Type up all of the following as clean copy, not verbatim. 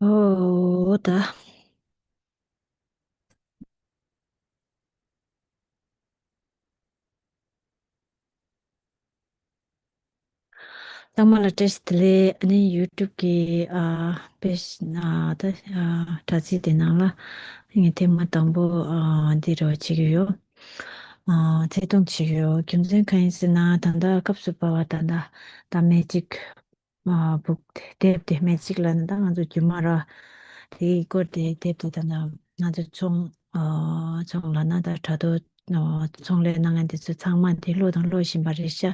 Oh, da. Tamala test le ani YouTube ki page na da tazi de na la ngi tema tambo diro chigiyo zedong chigiyo gyumzen kainsi na tanda kapsu pawa tanda da magic book dep de magic lan da nganzo gyumara de ko de dep de tanda nganzo chong la na da thado chong le na ngan de changman de lo dang lo shin ba re sha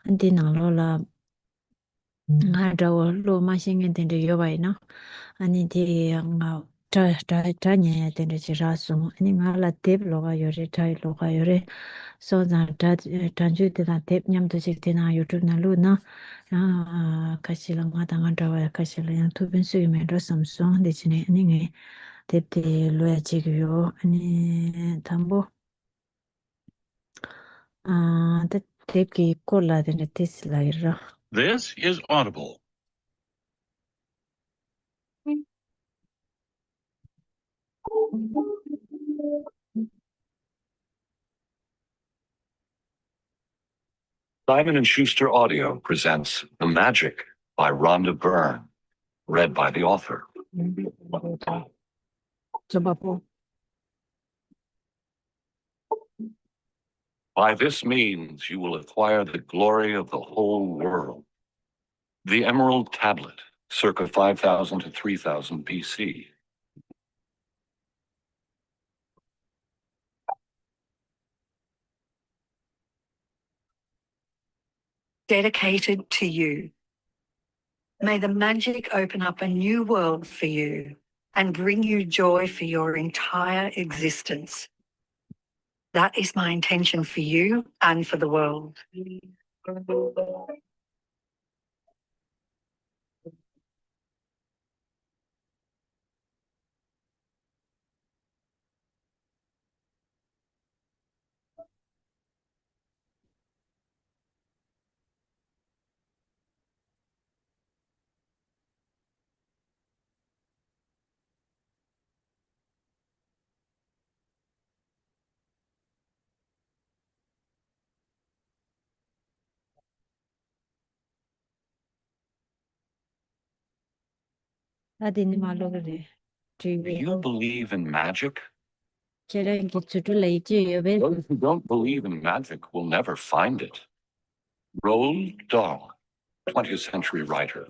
andi na lo la nga dawo lo ma shingen den de yobai no ani di nga ta nya ya den de ra su ani nga la tep lo ga yore tai lo ga yore so za ta ju de na tep nyam de jik de na youtube na lu na ka shi la nga da nga dawo ya ka shi la yang tu bin su me ro samsung de chine ani nge tep de lo ya jik yo ani tambo the teki kola de tis laira. This is Audible. Simon & Schuster Audio presents The Magic by Rhonda Byrne, read by the author. By this means you will acquire the glory of the whole world. The Emerald Tablet, circa 5000 to 3000 BC. Dedicated to you. May the magic open up a new world for you and bring you joy for your entire existence. That is my intention for you and for the world. Adini malogre. Do you believe in magic? Those Those who don't believe in magic will never find it. Roald Dahl, 20th century writer.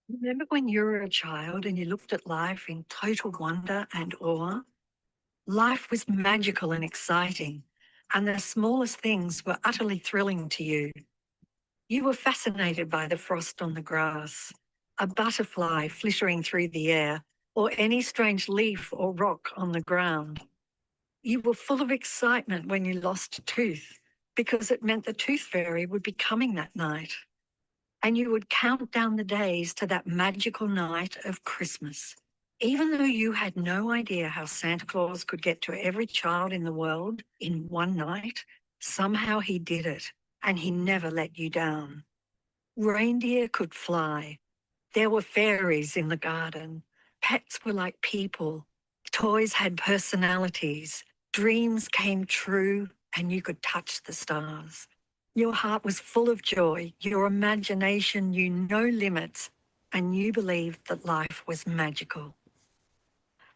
Remember when you were a child and you looked at life in total wonder and awe? Life was magical and exciting, and the smallest things were utterly thrilling to you. You were fascinated by the frost on the grass, a butterfly flittering through the air, or any strange leaf or rock on the ground. You were full of excitement when you lost a tooth, because it meant the tooth fairy would be coming that night. And you would count down the days to that magical night of Christmas. Even though you had no idea how Santa Claus could get to every child in the world in one night, somehow he did it, and he never let you down. Reindeer could fly. There were fairies in the garden. Pets were like people. Toys had personalities. Dreams came true, and you could touch the stars. Your heart was full of joy. Your imagination knew no limits, and you believed that life was magical.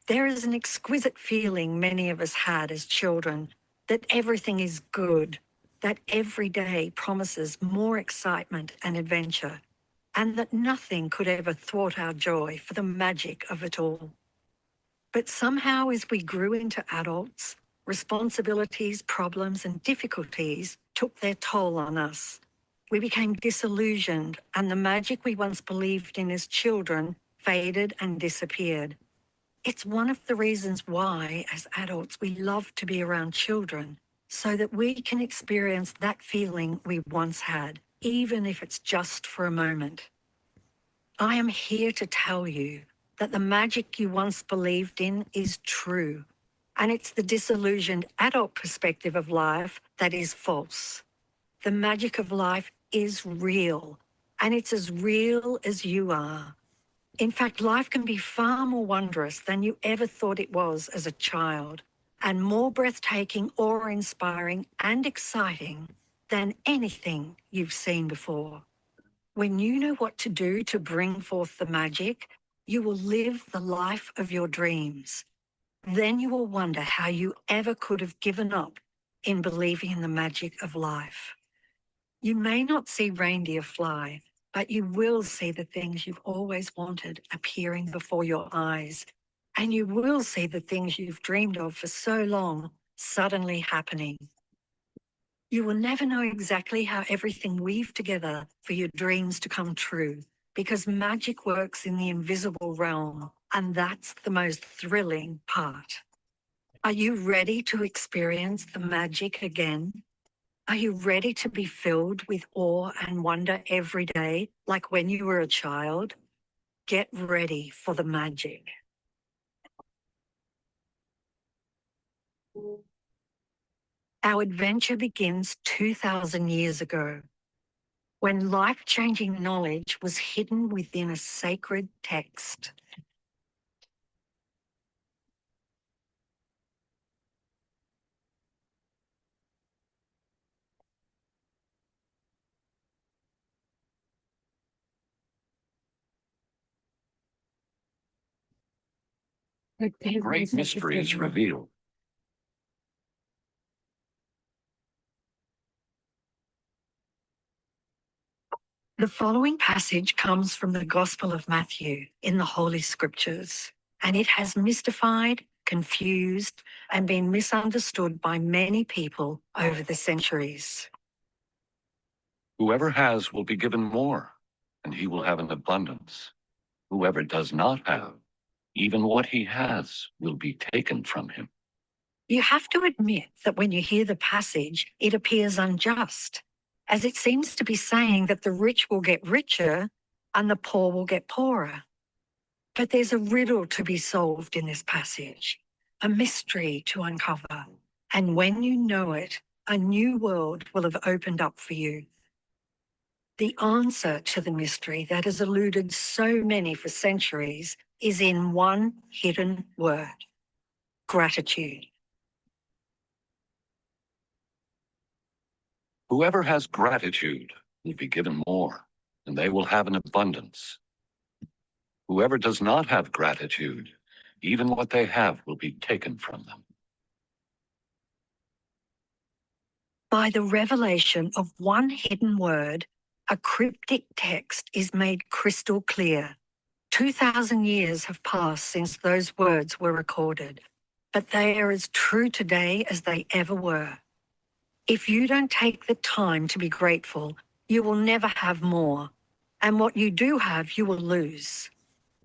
There is an exquisite feeling many of us had as children that everything is good, that every day promises more excitement and adventure, and that nothing could ever thwart our joy for the magic of it all. But somehow, as we grew into adults, responsibilities, problems, and difficulties took their toll on us. We became disillusioned, and the magic we once believed in as children faded and disappeared. It's one of the reasons why, as adults, we love to be around children, so that we can experience that feeling we once had, even if it's just for a moment. I am here to tell you that the magic you once believed in is true, and it's the disillusioned adult perspective of life that is false. The magic of life is real, and it's as real as you are. In fact, life can be far more wondrous than you ever thought it was as a child, and more breathtaking, awe-inspiring, and exciting than anything you've seen before. When you know what to do to bring forth the magic, you will live the life of your dreams. Then you will wonder how you ever could have given up in believing in the magic of life. You may not see reindeer fly, but you will see the things you've always wanted appearing before your eyes. And you will see the things you've dreamed of for so long suddenly happening. You will never know exactly how everything weaved together for your dreams to come true, because magic works in the invisible realm, and that's the most thrilling part. Are you ready to experience the magic again? Are you ready to be filled with awe and wonder every day, like when you were a child? Get ready for the magic. Our adventure begins 2,000 years ago, when life-changing knowledge was hidden within a sacred text. A great mystery is revealed. The following passage comes from the Gospel of Matthew in the Holy Scriptures, and it has mystified, confused, and been misunderstood by many people over the centuries. Whoever has will be given more, and he will have an abundance. Whoever does not have, even what he has will be taken from him. You have to admit that when you hear the passage, it appears unjust, as it seems to be saying that the rich will get richer and the poor will get poorer. But there's a riddle to be solved in this passage, a mystery to uncover. And when you know it, a new world will have opened up for you. The answer to the mystery that has eluded so many for centuries is in one hidden word: gratitude. Whoever has gratitude will be given more, and they will have an abundance. Whoever does not have gratitude, even what they have will be taken from them. By the revelation of one hidden word, a cryptic text is made crystal clear. 2,000 years have passed since those words were recorded, but they are as true today as they ever were. If you don't take the time to be grateful, you will never have more. And what you do have, you will lose.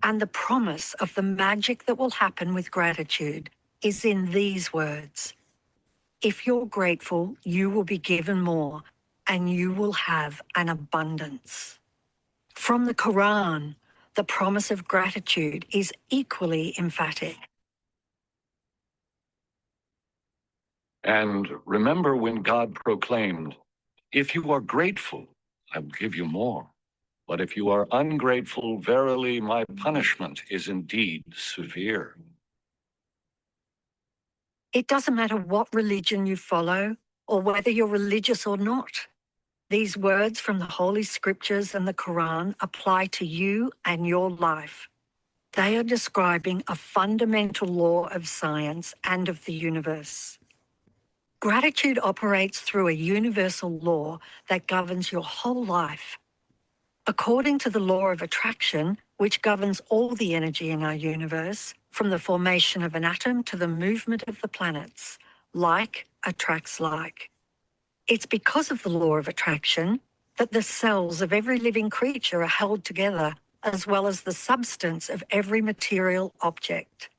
And the promise of the magic that will happen with gratitude is in these words: if you're grateful, you will be given more, and you will have an abundance. From the Quran, the promise of gratitude is equally emphatic. And remember when God proclaimed, "If you are grateful, I will give you more. But if you are ungrateful, verily my punishment is indeed severe." It doesn't matter what religion you follow or whether you're religious or not. These words from the Holy Scriptures and the Quran apply to you and your life. They are describing a fundamental law of science and of the universe. Gratitude operates through a universal law that governs your whole life. According to the law of attraction, which governs all the energy in our universe, from the formation of an atom to the movement of the planets, like attracts like. It's because of the law of attraction that the cells of every living creature are held together, as well as the substance of every material object.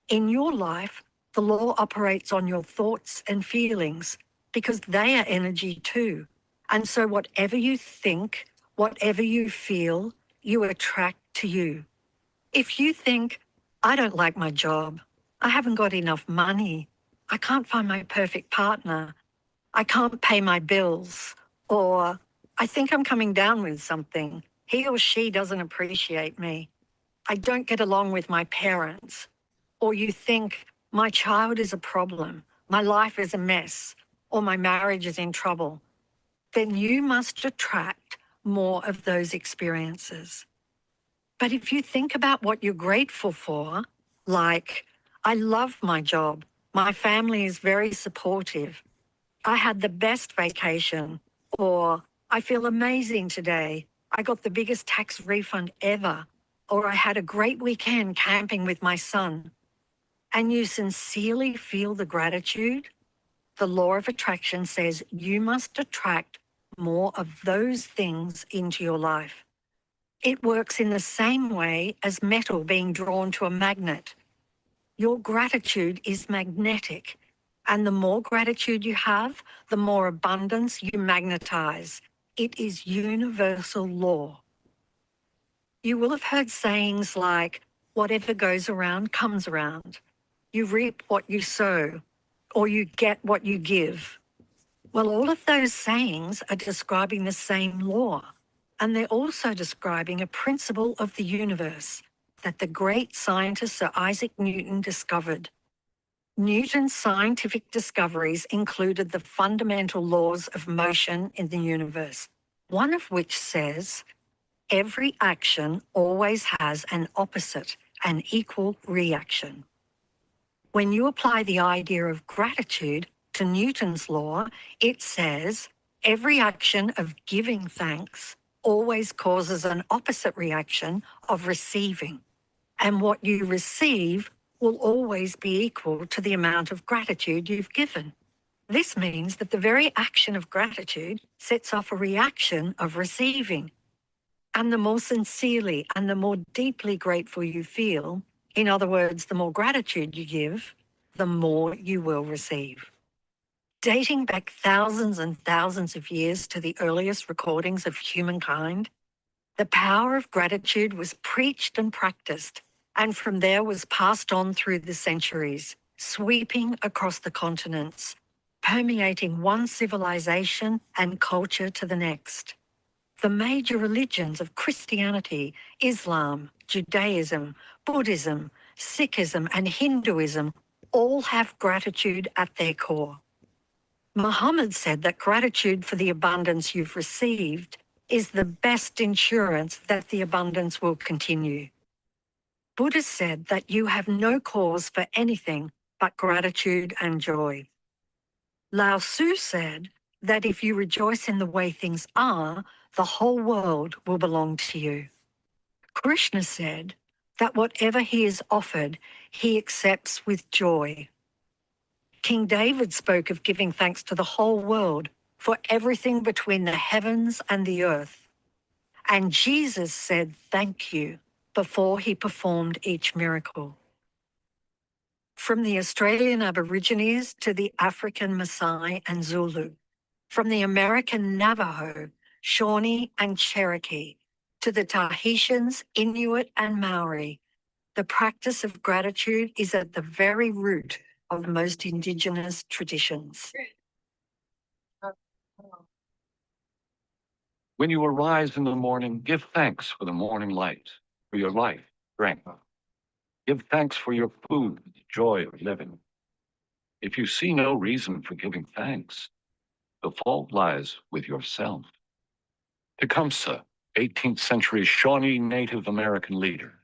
In your life, the law operates on your thoughts and feelings because they are energy too. And so whatever you think, whatever you feel, you attract to you. If you think, I don't like my job, I haven't got enough money, I can't find my perfect partner, I can't pay my bills, or I think I'm coming down with something. He or she doesn't appreciate me. I don't get along with my parents. Or you think my child is a problem, my life is a mess, or my marriage is in trouble. Then you must attract more of those experiences. But if you think about what you're grateful for, like, I love my job, my family is very supportive, I had the best vacation, or I feel amazing today, I got the biggest tax refund ever, or I had a great weekend camping with my son, and you sincerely feel the gratitude, the law of attraction says you must attract more of those things into your life. It works in the same way as metal being drawn to a magnet. Your gratitude is magnetic, and the more gratitude you have, the more abundance you magnetize. It is universal law. You will have heard sayings like, whatever goes around comes around. You reap what you sow, or you get what you give. Well, all of those sayings are describing the same law, and they're also describing a principle of the universe that the great scientist Sir Isaac Newton discovered. Newton's scientific discoveries included the fundamental laws of motion in the universe, one of which says, every action always has an opposite, an equal reaction. When you apply the idea of gratitude to Newton's law, it says every action of giving thanks always causes an opposite reaction of receiving. And what you receive will always be equal to the amount of gratitude you've given. This means that the very action of gratitude sets off a reaction of receiving. And the more sincerely and the more deeply grateful you feel, in other words, the more gratitude you give, the more you will receive. Dating back thousands and thousands of years to the earliest recordings of humankind, the power of gratitude was preached and practiced, and from there was passed on through the centuries, sweeping across the continents, permeating one civilization and culture to the next. The major religions of Christianity, Islam, Judaism, Buddhism, Sikhism, and Hinduism all have gratitude at their core. Muhammad said that gratitude for the abundance you've received is the best insurance that the abundance will continue. Buddha said that you have no cause for anything but gratitude and joy. Lao Tzu said that if you rejoice in the way things are, the whole world will belong to you. Krishna said that whatever he is offered, he accepts with joy. King David spoke of giving thanks to the whole world for everything between the heavens and the earth. And Jesus said thank you before he performed each miracle. From the Australian Aborigines to the African Maasai and Zulu, from the American Navajo, Shawnee and Cherokee, to the Tahitians, Inuit and Maori, the practice of gratitude is at the very root of most Indigenous traditions. When you arise in the morning, give thanks for the morning light, for your life, strength. Give thanks for your food, the joy of living. If you see no reason for giving thanks, the fault lies with yourself. Tecumseh, 18th century Shawnee Native American leader.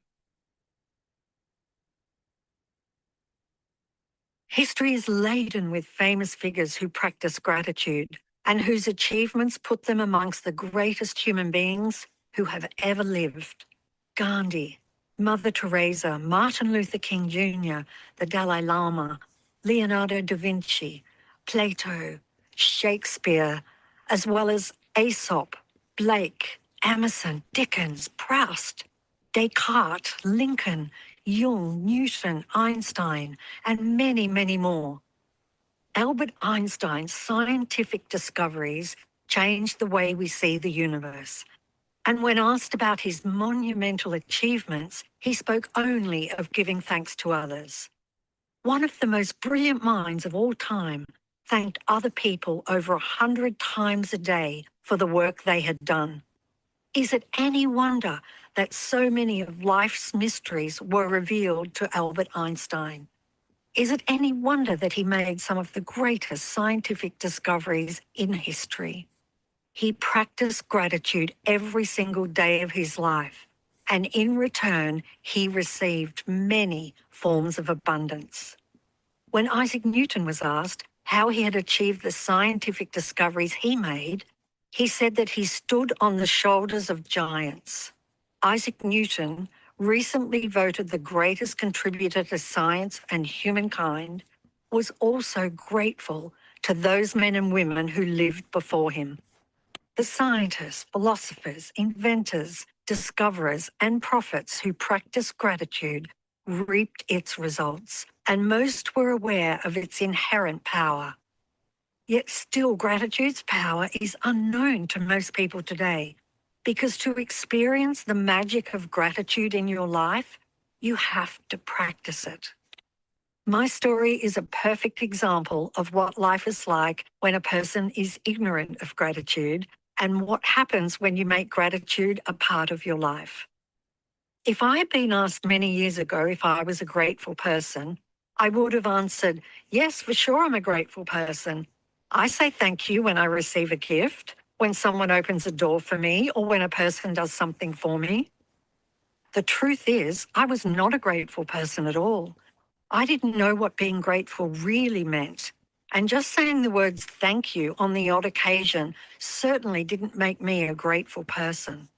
History is laden with famous figures who practice gratitude and whose achievements put them amongst the greatest human beings who have ever lived. Gandhi, Mother Teresa, Martin Luther King Jr., the Dalai Lama, Leonardo da Vinci, Plato, Shakespeare, as well as Aesop, Blake, Emerson, Dickens, Proust, Descartes, Lincoln, Jung, Newton, Einstein, and many, many more. Albert Einstein's scientific discoveries changed the way we see the universe. And when asked about his monumental achievements, he spoke only of giving thanks to others. One of the most brilliant minds of all time, thanked other people over 100 times a day for the work they had done. Is it any wonder that so many of life's mysteries were revealed to Albert Einstein? Is it any wonder that he made some of the greatest scientific discoveries in history? He practiced gratitude every single day of his life, and in return, he received many forms of abundance. When Isaac Newton was asked how he had achieved the scientific discoveries he made, he said that he stood on the shoulders of giants. Isaac Newton, recently voted the greatest contributor to science and humankind, was also grateful to those men and women who lived before him. The scientists, philosophers, inventors, discoverers, and prophets who practiced gratitude reaped its results, and most were aware of its inherent power. Yet still, gratitude's power is unknown to most people today, because to experience the magic of gratitude in your life, you have to practice it. My story is a perfect example of what life is like when a person is ignorant of gratitude and what happens when you make gratitude a part of your life. If I had been asked many years ago if I was a grateful person, I would have answered, yes, for sure I'm a grateful person. I say thank you when I receive a gift, when someone opens a door for me, or when a person does something for me. The truth is, I was not a grateful person at all. I didn't know what being grateful really meant. And just saying the words thank you on the odd occasion certainly didn't make me a grateful person.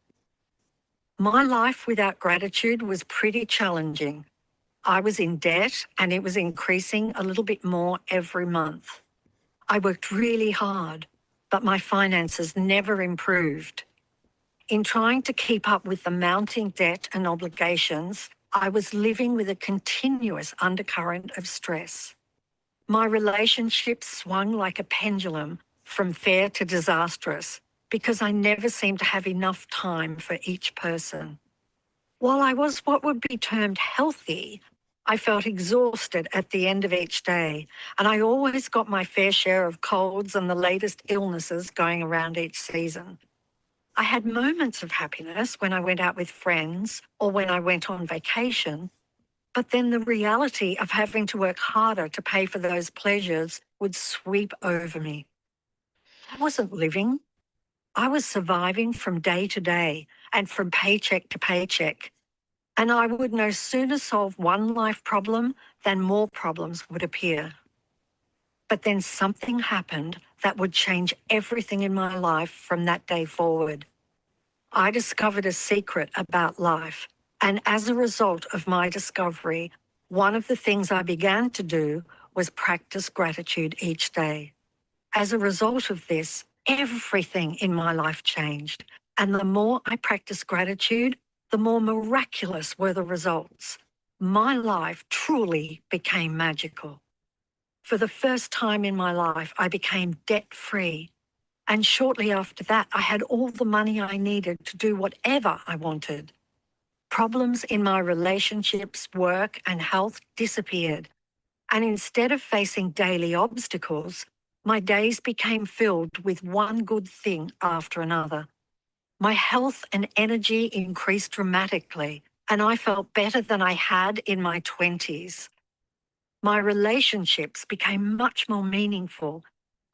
My life without gratitude was pretty challenging. I was in debt and it was increasing a little bit more every month. I worked really hard, but my finances never improved. In trying to keep up with the mounting debt and obligations, I was living with a continuous undercurrent of stress. My relationships swung like a pendulum from fair to disastrous because I never seemed to have enough time for each person. While I was what would be termed healthy, I felt exhausted at the end of each day, and I always got my fair share of colds and the latest illnesses going around each season. I had moments of happiness when I went out with friends or when I went on vacation, but then the reality of having to work harder to pay for those pleasures would sweep over me. I wasn't living. I was surviving from day to day and from paycheck to paycheck. And I would no sooner solve one life problem than more problems would appear. But then something happened that would change everything in my life from that day forward. I discovered a secret about life. And as a result of my discovery, one of the things I began to do was practice gratitude each day. As a result of this, everything in my life changed. And the more I practiced gratitude, the more miraculous were the results. My life truly became magical. For the first time in my life, I became debt-free. And shortly after that, I had all the money I needed to do whatever I wanted. Problems in my relationships, work, and health disappeared. And instead of facing daily obstacles, my days became filled with one good thing after another. My health and energy increased dramatically, and I felt better than I had in my 20s. My relationships became much more meaningful,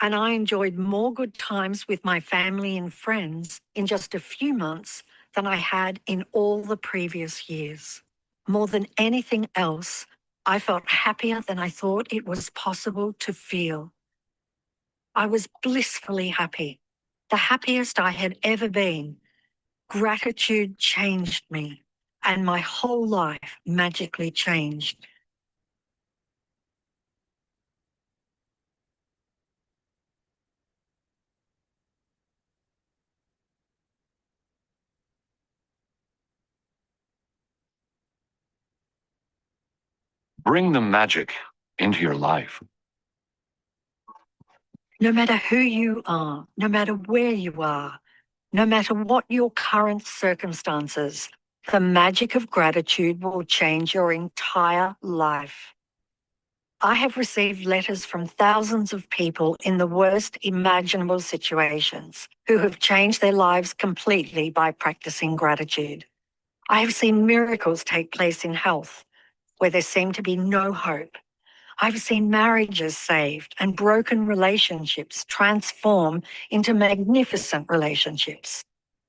and I enjoyed more good times with my family and friends in just a few months than I had in all the previous years. More than anything else, I felt happier than I thought it was possible to feel. I was blissfully happy, the happiest I had ever been. Gratitude changed me, and my whole life magically changed. Bring the magic into your life. No matter who you are, no matter where you are, no matter what your current circumstances, the magic of gratitude will change your entire life. I have received letters from thousands of people in the worst imaginable situations who have changed their lives completely by practicing gratitude. I have seen miracles take place in health where there seemed to be no hope. I've seen marriages saved and broken relationships transform into magnificent relationships.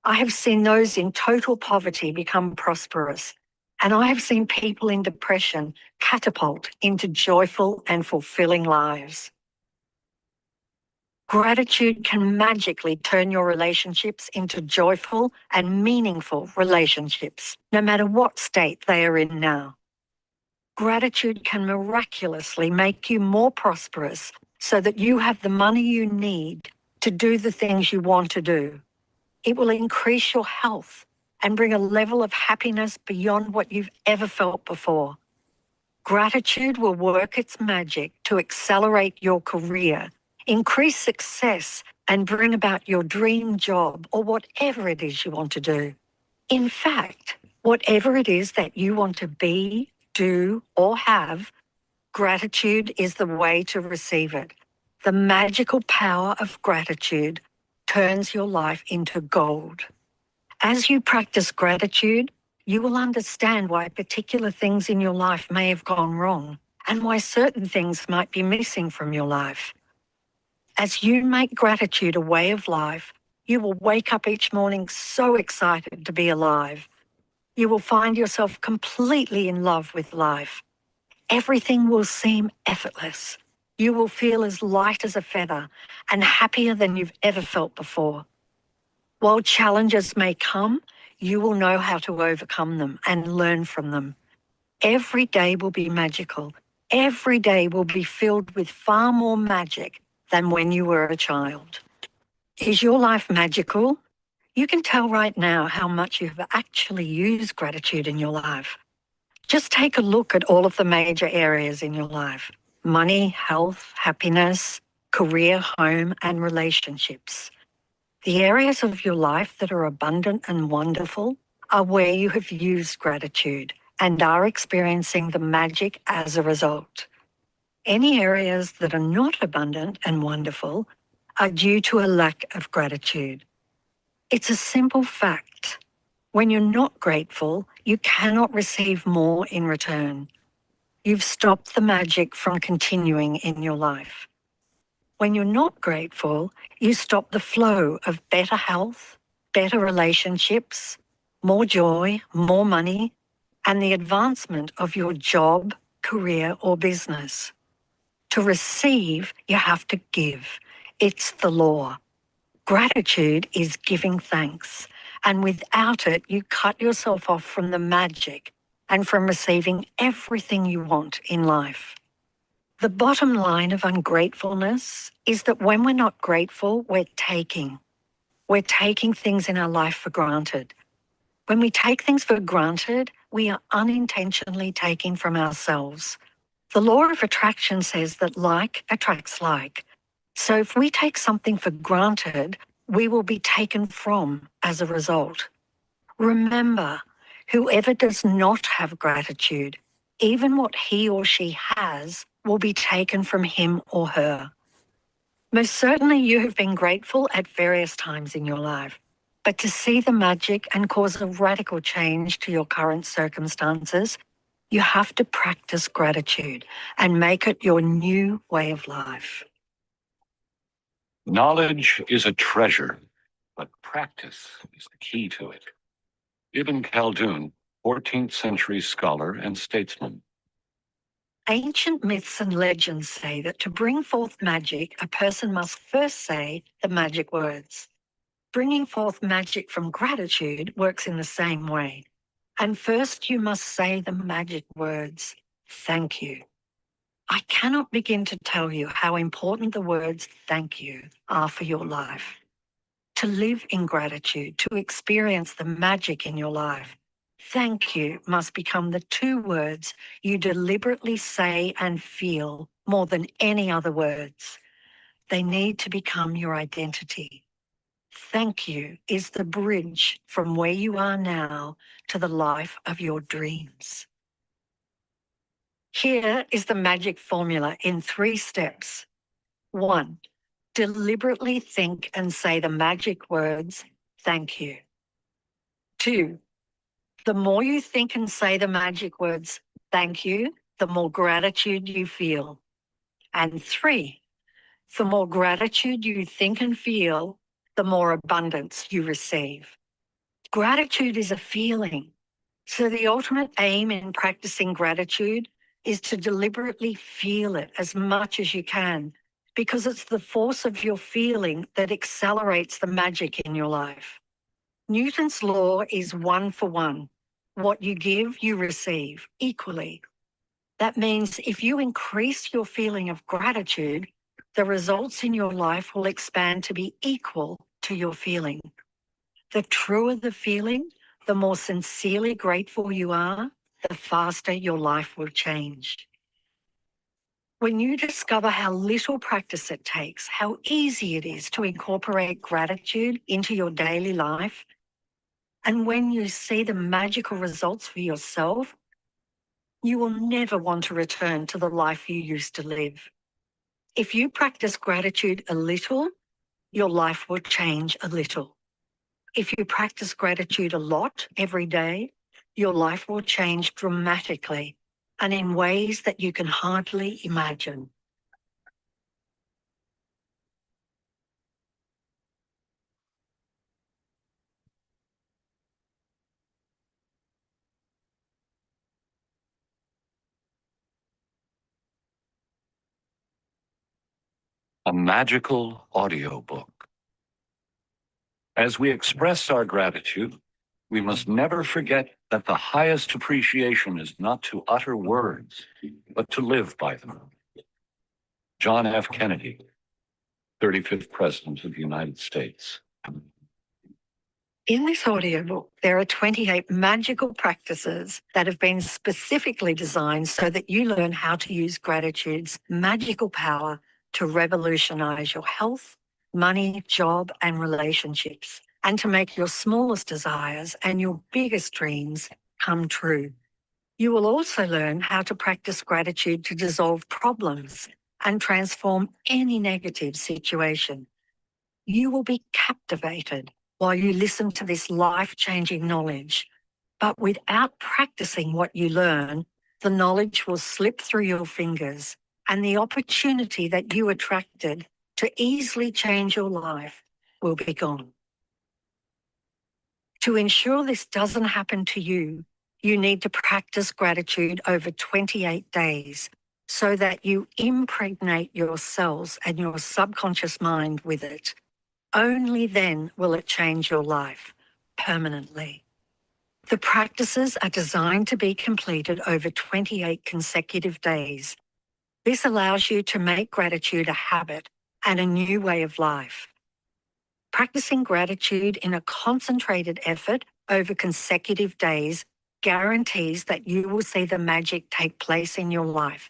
I have seen those in total poverty become prosperous. And I have seen people in depression catapult into joyful and fulfilling lives. Gratitude can magically turn your relationships into joyful and meaningful relationships, no matter what state they are in now. Gratitude can miraculously make you more prosperous so that you have the money you need to do the things you want to do. It will increase your health and bring a level of happiness beyond what you've ever felt before. Gratitude will work its magic to accelerate your career, increase success, and bring about your dream job or whatever it is you want to do. In fact, whatever it is that you want to be, do, or have, gratitude is the way to receive it. The magical power of gratitude turns your life into gold. As you practice gratitude, you will understand why particular things in your life may have gone wrong and why certain things might be missing from your life. As you make gratitude a way of life, you will wake up each morning so excited to be alive. You will find yourself completely in love with life. Everything will seem effortless. You will feel as light as a feather and happier than you've ever felt before. While challenges may come, you will know how to overcome them and learn from them. Every day will be magical. Every day will be filled with far more magic than when you were a child. Is your life magical? You can tell right now how much you've actually used gratitude in your life. Just take a look at all of the major areas in your life: money, health, happiness, career, home, and relationships. The areas of your life that are abundant and wonderful are where you have used gratitude and are experiencing the magic as a result. Any areas that are not abundant and wonderful are due to a lack of gratitude. It's a simple fact. When you're not grateful, you cannot receive more in return. You've stopped the magic from continuing in your life. When you're not grateful, you stop the flow of better health, better relationships, more joy, more money, and the advancement of your job, career, or business. To receive, you have to give. It's the law. Gratitude is giving thanks, and without it, you cut yourself off from the magic and from receiving everything you want in life. The bottom line of ungratefulness is that when we're not grateful, we're taking. We're taking things in our life for granted. When we take things for granted, we are unintentionally taking from ourselves. The law of attraction says that like attracts like. So if we take something for granted, we will be taken from as a result. Remember, whoever does not have gratitude, even what he or she has, will be taken from him or her. Most certainly you have been grateful at various times in your life, but to see the magic and cause a radical change to your current circumstances, you have to practice gratitude and make it your new way of life. Knowledge is a treasure, but practice is the key to it. Ibn Khaldun, 14th century scholar and statesman. Ancient myths and legends say that to bring forth magic, a person must first say the magic words. Bringing forth magic from gratitude works in the same way. And first you must say the magic words, thank you. I cannot begin to tell you how important the words thank you are for your life. To live in gratitude, to experience the magic in your life, thank you must become the two words you deliberately say and feel more than any other words. They need to become your identity. Thank you is the bridge from where you are now to the life of your dreams. Here is the magic formula in 3 steps. 1. Deliberately think and say the magic words, thank you. 2. The more you think and say the magic words, thank you, the more gratitude you feel. And 3, the more gratitude you think and feel, the more abundance you receive. Gratitude is a feeling. So the ultimate aim in practicing gratitude is to deliberately feel it as much as you can, because it's the force of your feeling that accelerates the magic in your life. Newton's law is 1 for 1. What you give, you receive equally. That means if you increase your feeling of gratitude, the results in your life will expand to be equal to your feeling. The truer the feeling, the more sincerely grateful you are, the faster your life will change. When you discover how little practice it takes, how easy it is to incorporate gratitude into your daily life, and when you see the magical results for yourself, you will never want to return to the life you used to live. If you practice gratitude a little, your life will change a little. If you practice gratitude a lot every day, your life will change dramatically and in ways that you can hardly imagine. A magical audiobook. As we express our gratitude, we must never forget that the highest appreciation is not to utter words, but to live by them. John F. Kennedy, 35th President of the United States. In this audiobook, there are 28 magical practices that have been specifically designed so that you learn how to use gratitude's magical power to revolutionize your health, money, job, and relationships, and to make your smallest desires and your biggest dreams come true. You will also learn how to practice gratitude to dissolve problems and transform any negative situation. You will be captivated while you listen to this life-changing knowledge. But without practicing what you learn, the knowledge will slip through your fingers, and the opportunity that you attracted to easily change your life will be gone. To ensure this doesn't happen to you, you need to practice gratitude over 28 days so that you impregnate your cells and your subconscious mind with it. Only then will it change your life permanently. The practices are designed to be completed over 28 consecutive days. This allows you to make gratitude a habit and a new way of life. Practicing gratitude in a concentrated effort over consecutive days guarantees that you will see the magic take place in your life,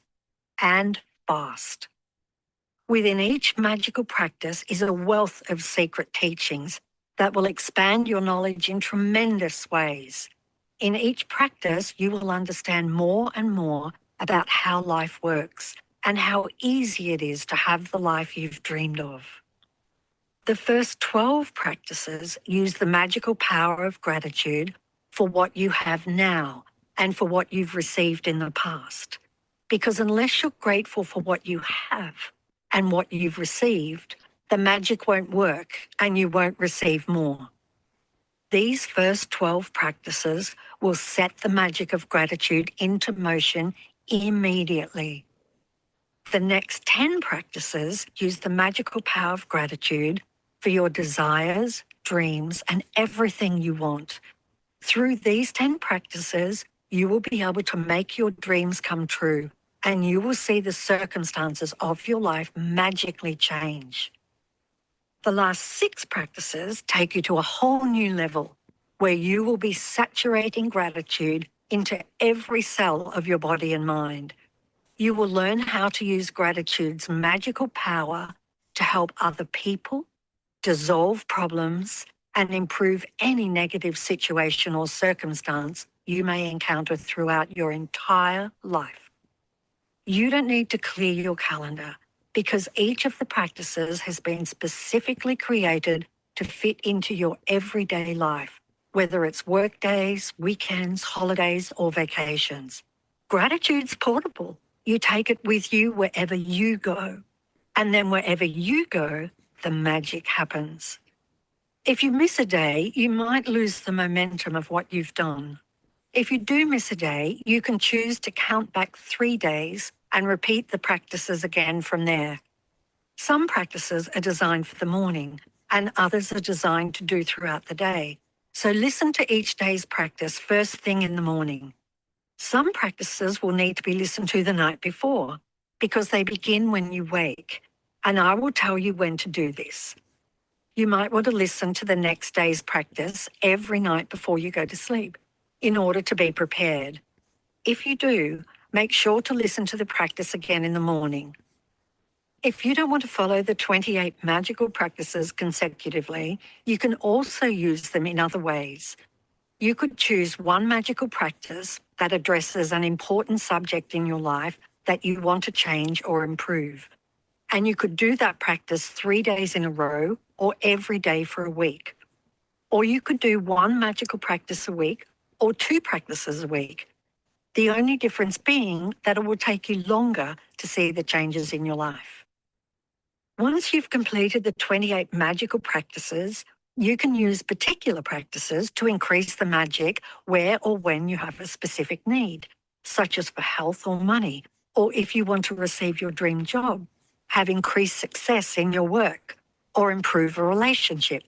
and fast. Within each magical practice is a wealth of secret teachings that will expand your knowledge in tremendous ways. In each practice, you will understand more and more about how life works and how easy it is to have the life you've dreamed of. The first 12 practices use the magical power of gratitude for what you have now and for what you've received in the past. Because unless you're grateful for what you have and what you've received, the magic won't work and you won't receive more. These first 12 practices will set the magic of gratitude into motion immediately. The next 10 practices use the magical power of gratitude for your desires, dreams, and everything you want. Through these 10 practices, you will be able to make your dreams come true, and you will see the circumstances of your life magically change. The last 6 practices take you to a whole new level where you will be saturating gratitude into every cell of your body and mind. You will learn how to use gratitude's magical power to help other people, dissolve problems, and improve any negative situation or circumstance you may encounter throughout your entire life. You don't need to clear your calendar because each of the practices has been specifically created to fit into your everyday life, whether it's work days, weekends, holidays, or vacations. Gratitude's portable. You take it with you wherever you go. And then wherever you go, the magic happens. If you miss a day, you might lose the momentum of what you've done. If you do miss a day, you can choose to count back 3 days and repeat the practices again from there. Some practices are designed for the morning and others are designed to do throughout the day. So listen to each day's practice first thing in the morning. Some practices will need to be listened to the night before because they begin when you wake, and I will tell you when to do this. You might want to listen to the next day's practice every night before you go to sleep in order to be prepared. If you do, make sure to listen to the practice again in the morning. If you don't want to follow the 28 magical practices consecutively, you can also use them in other ways. You could choose one magical practice that addresses an important subject in your life that you want to change or improve. And you could do that practice 3 days in a row or every day for a week. Or you could do one magical practice a week or 2 practices a week. The only difference being that it will take you longer to see the changes in your life. Once you've completed the 28 magical practices, you can use particular practices to increase the magic where or when you have a specific need, such as for health or money, or if you want to receive your dream job, have increased success in your work, or improve a relationship.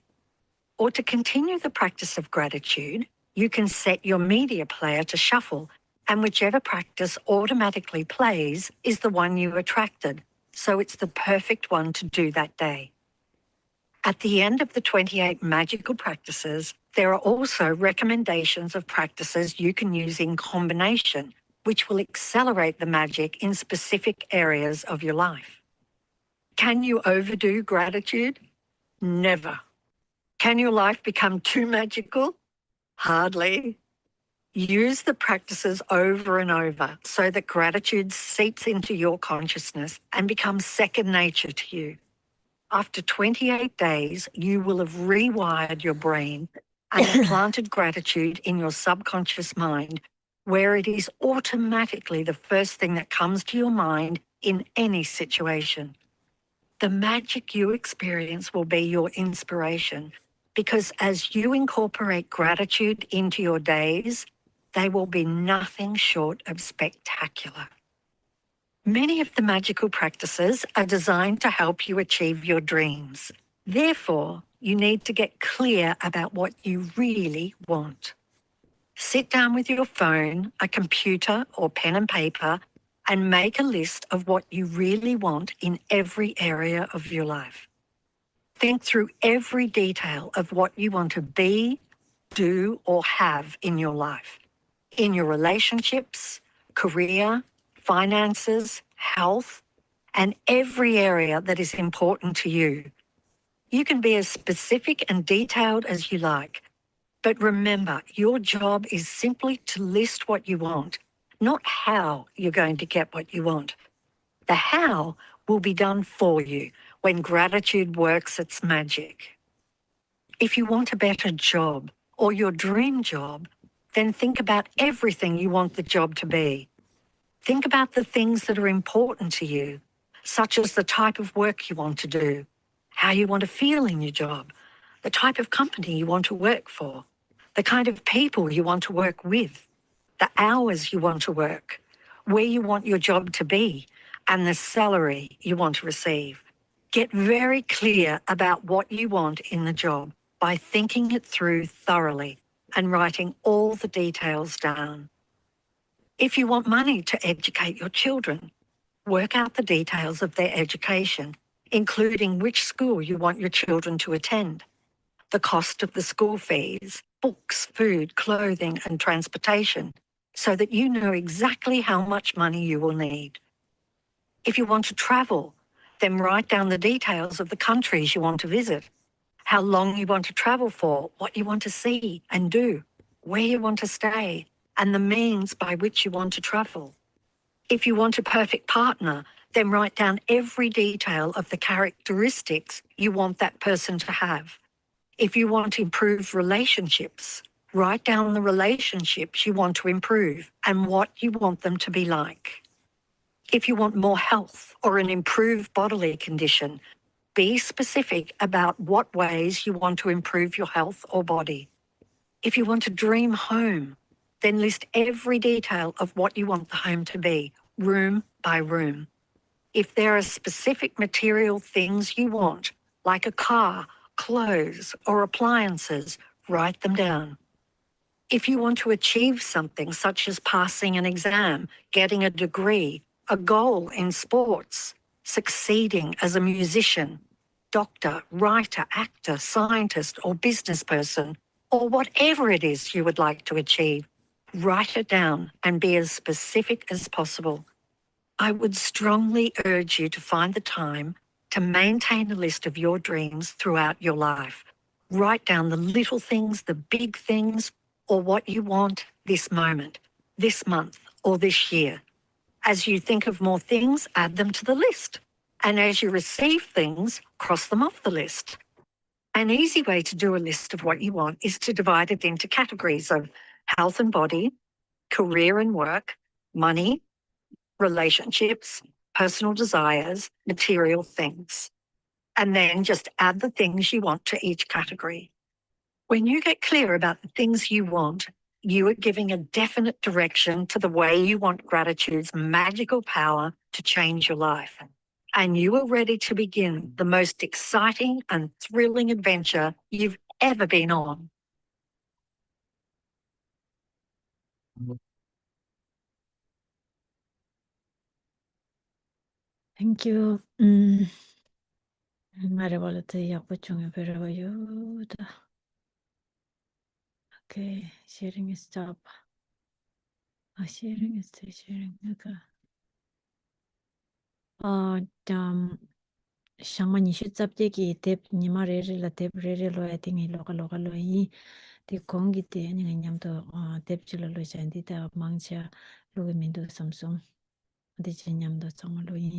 Or to continue the practice of gratitude, you can set your media player to shuffle, and whichever practice automatically plays is the one you attracted. So it's the perfect one to do that day. At the end of the 28 magical practices, there are also recommendations of practices you can use in combination, which will accelerate the magic in specific areas of your life. Can you overdo gratitude? Never. Can your life become too magical? Hardly. Use the practices over and over so that gratitude seeps into your consciousness and becomes second nature to you. After 28 days, you will have rewired your brain and implanted gratitude in your subconscious mind, where it is automatically the first thing that comes to your mind in any situation. The magic you experience will be your inspiration, because as you incorporate gratitude into your days, they will be nothing short of spectacular. Many of the magical practices are designed to help you achieve your dreams. Therefore, you need to get clear about what you really want. Sit down with your phone, a computer, or pen and paper, and make a list of what you really want in every area of your life. Think through every detail of what you want to be, do, or have in your life, in your relationships, career, finances, health, and every area that is important to you. You can be as specific and detailed as you like, but remember, your job is simply to list what you want, not how you're going to get what you want. The how will be done for you when gratitude works its magic. If you want a better job or your dream job, then think about everything you want the job to be. Think about the things that are important to you, such as the type of work you want to do, how you want to feel in your job, the type of company you want to work for, the kind of people you want to work with, the hours you want to work, where you want your job to be, and the salary you want to receive. Get very clear about what you want in the job by thinking it through thoroughly and writing all the details down. If you want money to educate your children, work out the details of their education, including which school you want your children to attend, the cost of the school fees, books, food, clothing, and transportation, so that you know exactly how much money you will need. If you want to travel, then write down the details of the countries you want to visit, how long you want to travel for, what you want to see and do, where you want to stay, and the means by which you want to travel. If you want a perfect partner, then write down every detail of the characteristics you want that person to have. If you want improved relationships, write down the relationships you want to improve and what you want them to be like. If you want more health or an improved bodily condition, be specific about what ways you want to improve your health or body. If you want a dream home, then list every detail of what you want the home to be, room by room. If there are specific material things you want, like a car, clothes, or appliances, write them down. If you want to achieve something such as passing an exam, getting a degree, a goal in sports, succeeding as a musician, doctor, writer, actor, scientist, or business person, or whatever it is you would like to achieve, write it down and be as specific as possible. I would strongly urge you to find the time to maintain a list of your dreams throughout your life. Write down the little things, the big things, or what you want this moment, this month, or this year. As you think of more things, add them to the list. And as you receive things, cross them off the list. An easy way to do a list of what you want is to divide it into categories of health and body, career and work, money, relationships, personal desires, material things. And then just add the things you want to each category. When you get clear about the things you want, you are giving a definite direction to the way you want gratitude's magical power to change your life. And you are ready to begin the most exciting and thrilling adventure you've ever been on. Thank you. Marevolete yakuchunge perawayuda. Okay, sharing is stop. Sharing is sharing. Okay. Shangma nishu tsabde ki tep nima rere la tep rere lo ya tingi loka loka lo yi di kongi te nga nyamdo tep chula lo shanti ta mangcha lo mindu samsung di nyamdo tsangma lo yi